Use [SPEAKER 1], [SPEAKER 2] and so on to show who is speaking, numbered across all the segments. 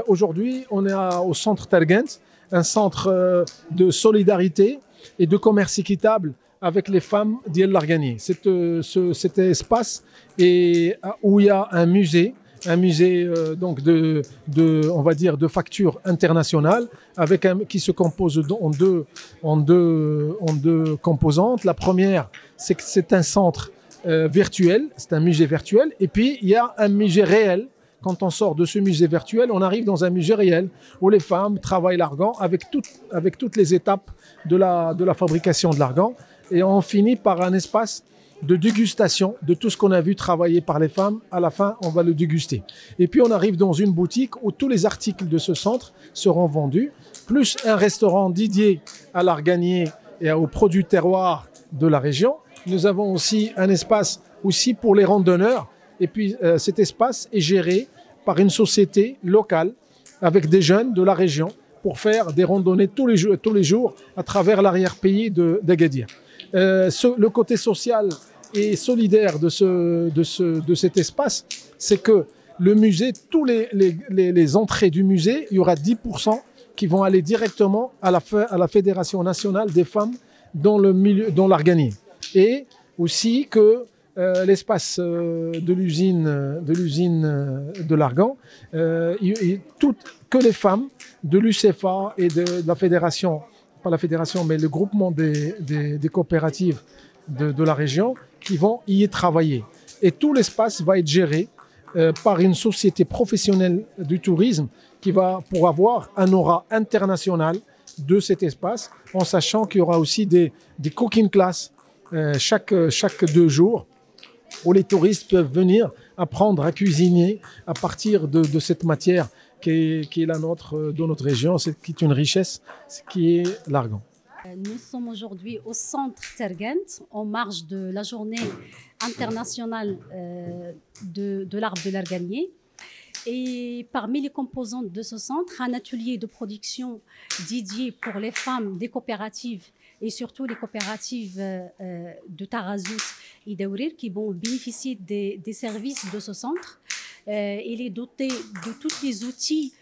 [SPEAKER 1] Aujourd'hui, on est au centre Tergent, un centre de solidarité et de commerce équitable avec les femmes d'El Largani. Cet espace où il y a un musée donc on va dire de facture internationale qui se compose en deux composantes. La première, c'est que c'est un centre virtuel, c'est un musée virtuel, et puis il y a un musée réel. Quand on sort de ce musée virtuel, on arrive dans un musée réel où les femmes travaillent l'argan avec toutes les étapes de la fabrication de l'argan, et on finit par un espace de dégustation de tout ce qu'on a vu travailler par les femmes. À la fin, on va le déguster. Et puis, on arrive dans une boutique où tous les articles de ce centre seront vendus, plus un restaurant dédié à l'arganier et aux produits terroirs de la région. Nous avons aussi un espace aussi pour les randonneurs. Et puis, cet espace est géré par une société locale avec des jeunes de la région pour faire des randonnées tous les jours à travers l'arrière-pays d'Agadir. Le côté social et solidaire de cet espace, c'est que le musée, tous les entrées du musée, il y aura 10% qui vont aller directement à la Fédération nationale des femmes dans l'arganier. Et aussi que l'espace de l'usine de l'argan, que les femmes de l'UCFA et de la fédération, pas la fédération, mais le groupement des coopératives de la région qui vont y travailler. Et tout l'espace va être géré par une société professionnelle du tourisme pour avoir un aura international de cet espace, en sachant qu'il y aura aussi des cooking classes chaque 2 jours où les touristes peuvent venir apprendre à cuisiner à partir de cette matière qui est la nôtre dans notre région, qui est une richesse, qui est l'argan.
[SPEAKER 2] Nous sommes aujourd'hui au centre Tergent, en marge de la journée internationale de l'arbre de l'arganier. Et parmi les composantes de ce centre, un atelier de production dédié pour les femmes des coopératives et surtout les coopératives de Tarazout et d'Aourir qui vont bénéficier des services de ce centre. Il est doté de tous les outils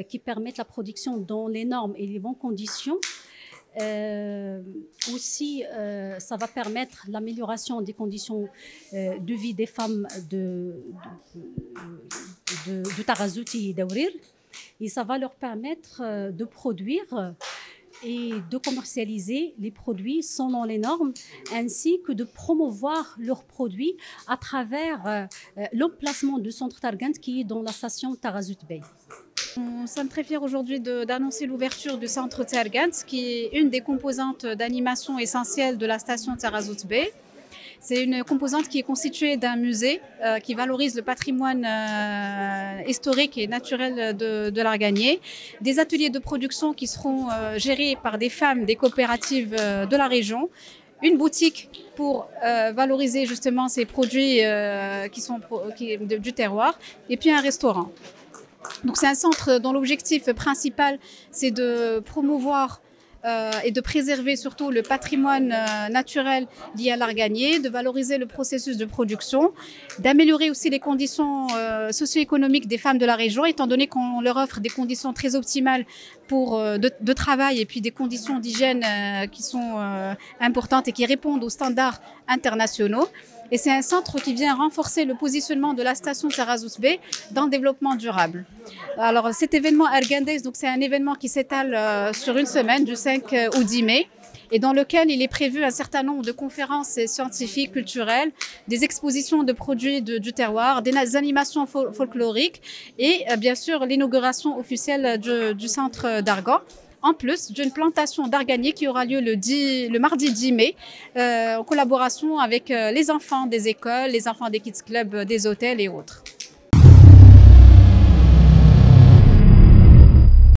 [SPEAKER 2] qui permettent la production dans les normes et les bonnes conditions. Aussi, ça va permettre l'amélioration des conditions de vie des femmes de Tarazout et d'Aourir. Et ça va leur permettre de produire et de commercialiser les produits selon les normes, ainsi que de promouvoir leurs produits à travers l'emplacement du centre Tergent qui est dans la station Tarazout Bey.
[SPEAKER 3] Nous sommes très fiers aujourd'hui d'annoncer l'ouverture du centre Tergent, qui est une des composantes d'animation essentielles de la station Tarazout Bey. C'est une composante qui est constituée d'un musée qui valorise le patrimoine historique et naturel de l'arganier, des ateliers de production qui seront gérés par des femmes des coopératives de la région, une boutique pour valoriser justement ces produits du terroir, et puis un restaurant. Donc c'est un centre dont l'objectif principal, c'est de promouvoir et de préserver surtout le patrimoine naturel lié à l'arganier, de valoriser le processus de production, d'améliorer aussi les conditions socio-économiques des femmes de la région, étant donné qu'on leur offre des conditions très optimales de travail et puis des conditions d'hygiène qui sont importantes et qui répondent aux standards internationaux. Et c'est un centre qui vient renforcer le positionnement de la station Tarazout Bey dans le développement durable. Alors cet événement Argan Days, donc c'est un événement qui s'étale sur une semaine, du 5 au 10 mai, et dans lequel il est prévu un certain nombre de conférences scientifiques, culturelles, des expositions de produits du terroir, des animations folkloriques et bien sûr l'inauguration officielle du centre d'Argan. En plus d'une plantation d'arganier qui aura lieu le mardi 10 mai, en collaboration avec les enfants des écoles, les enfants des kids clubs, des hôtels et autres.